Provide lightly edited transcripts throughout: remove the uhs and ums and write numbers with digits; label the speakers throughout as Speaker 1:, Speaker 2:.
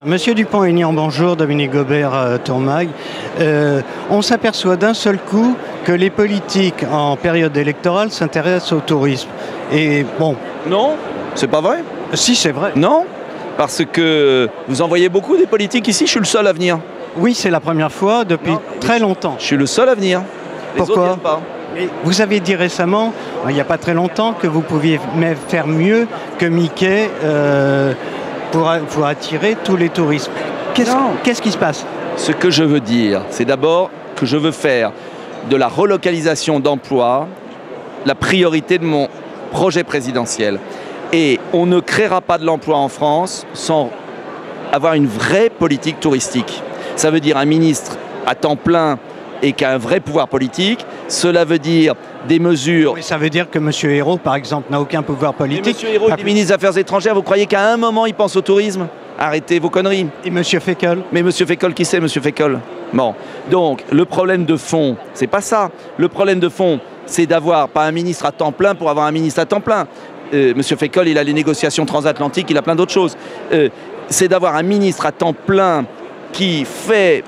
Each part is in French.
Speaker 1: Monsieur Dupont-Aignan, bonjour, Dominique Gobert, Tourmag. On s'aperçoit d'un seul coup que les politiques en période électorale s'intéressent au tourisme. Et bon...
Speaker 2: Non, c'est pas vrai.
Speaker 1: Si, c'est vrai.
Speaker 2: Non, parce que vous en voyez beaucoup des politiques ici, je suis le seul à venir.
Speaker 1: Oui, c'est la première fois depuis très longtemps.
Speaker 2: Je suis le seul à venir. Les autres
Speaker 1: Pourquoi
Speaker 2: viennent pas.
Speaker 1: Et vous avez dit récemment, il n'y a pas très longtemps, que vous pouviez faire mieux que Mickey pour attirer tous les touristes. Qu'est-ce qui se passe?
Speaker 2: Ce que je veux dire, c'est d'abord que je veux faire de la relocalisation d'emplois la priorité de mon projet présidentiel. Et on ne créera pas de l'emploi en France sans avoir une vraie politique touristique. Ça veut dire un ministre à temps plein et qui a un vrai pouvoir politique. Cela veut dire des mesures...
Speaker 1: Oui, ça veut dire que M. Ayrault, par exemple, n'a aucun pouvoir politique.
Speaker 2: M. Ayrault est ministre des Affaires étrangères, vous croyez qu'à un moment il pense au tourisme? Arrêtez vos conneries.
Speaker 1: Et M. Fécole?
Speaker 2: Mais M. Fécole, qui c'est M. Fécole? Bon, donc le problème de fond, c'est pas ça. Le problème de fond, c'est d'avoir pas un ministre à temps plein pour avoir un ministre à temps plein. M. Fécole, il a les négociations transatlantiques, il a plein d'autres choses. C'est d'avoir un ministre à temps plein qui fait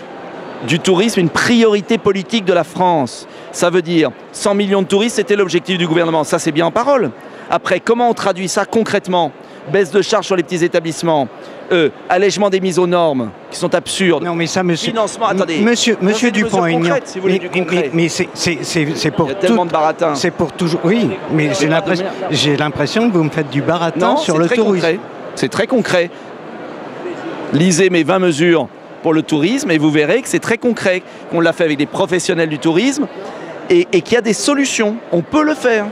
Speaker 2: du tourisme une priorité politique de la France. Ça veut dire 100 millions de touristes, c'était l'objectif du gouvernement. Ça, c'est bien en parole. Après, comment on traduit ça concrètement? Baisse de charges sur les petits établissements, allègement des mises aux normes, qui sont absurdes.
Speaker 1: Non, mais ça, monsieur...
Speaker 2: Financement, attendez.
Speaker 1: Monsieur Dupont-Aignan...
Speaker 2: Si vous voulez du concret.
Speaker 1: Mais c'est pour...
Speaker 2: Il y a tellement de baratin.
Speaker 1: C'est pour toujours... Oui, mais j'ai l'impression que vous me faites du baratin sur le tourisme.
Speaker 2: C'est très concret. Lisez mes 20 mesures pour le tourisme et vous verrez que c'est très concret, qu'on l'a fait avec des professionnels du tourisme et qu'il y a des solutions. On peut le faire.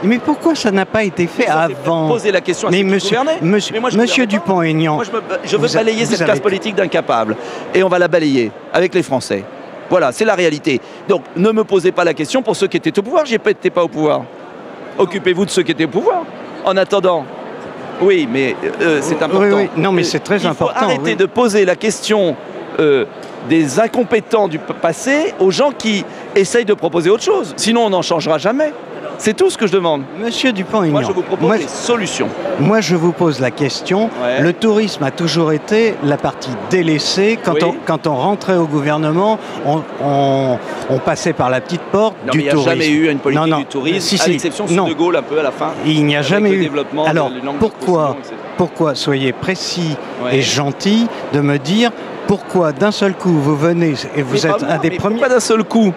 Speaker 1: Mais pourquoi ça n'a pas été fait avant?
Speaker 2: Poser la question à ceux qui gouvernaient.
Speaker 1: Monsieur Dupont-Aignan...
Speaker 2: Moi, je veux balayer cette classe politique d'incapables. Et on va la balayer avec les Français. Voilà, c'est la réalité. Donc, ne me posez pas la question pour ceux qui étaient au pouvoir. J'y étais pas au pouvoir. Occupez-vous de ceux qui étaient au pouvoir. En attendant... Oui, mais c'est important.
Speaker 1: Oui. Non, mais c'est très important.
Speaker 2: Il faut arrêter de poser la question des incompétents du passé aux gens qui essayent de proposer autre chose. Sinon, on n'en changera jamais. C'est tout ce que je demande.
Speaker 1: Monsieur Dupont-Aignan,
Speaker 2: moi, je vous propose des solutions.
Speaker 1: Moi, je vous pose la question. Ouais. Le tourisme a toujours été la partie délaissée. Quand on rentrait au gouvernement, on passait par la petite porte du tourisme.
Speaker 2: Il n'y a jamais eu une politique du tourisme, à l'exception de De Gaulle un peu à la fin.
Speaker 1: Il n'y a jamais eu. Alors, pourquoi soyez précis et gentil de me dire pourquoi d'un seul coup vous venez et vous êtes un des premiers...
Speaker 2: Pas d'un seul coup.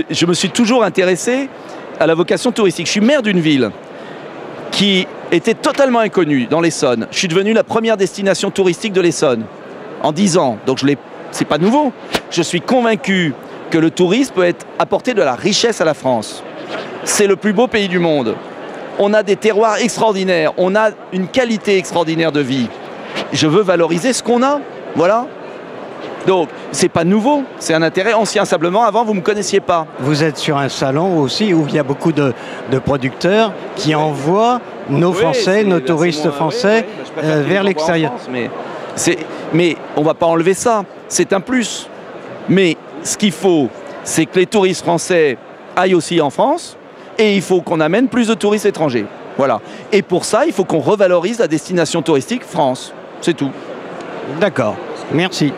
Speaker 2: Je me suis toujours intéressé à la vocation touristique. Je suis maire d'une ville qui était totalement inconnue dans l'Essonne. Je suis devenu la première destination touristique de l'Essonne en 10 ans. Donc c'est pas nouveau. Je suis convaincu que le tourisme peut apporter de la richesse à la France. C'est le plus beau pays du monde. On a des terroirs extraordinaires. On a une qualité extraordinaire de vie. Je veux valoriser ce qu'on a. Voilà. Donc, c'est pas nouveau, c'est un intérêt ancien. Simplement, avant, vous ne me connaissiez pas.
Speaker 1: Vous êtes sur un salon aussi où il y a beaucoup de producteurs qui envoient nos Français, nos touristes français vers l'extérieur.
Speaker 2: Mais on ne va pas enlever ça, c'est un plus. Mais ce qu'il faut, c'est que les touristes français aillent aussi en France et il faut qu'on amène plus de touristes étrangers. Voilà. Et pour ça, il faut qu'on revalorise la destination touristique France. C'est tout.
Speaker 1: D'accord. Merci.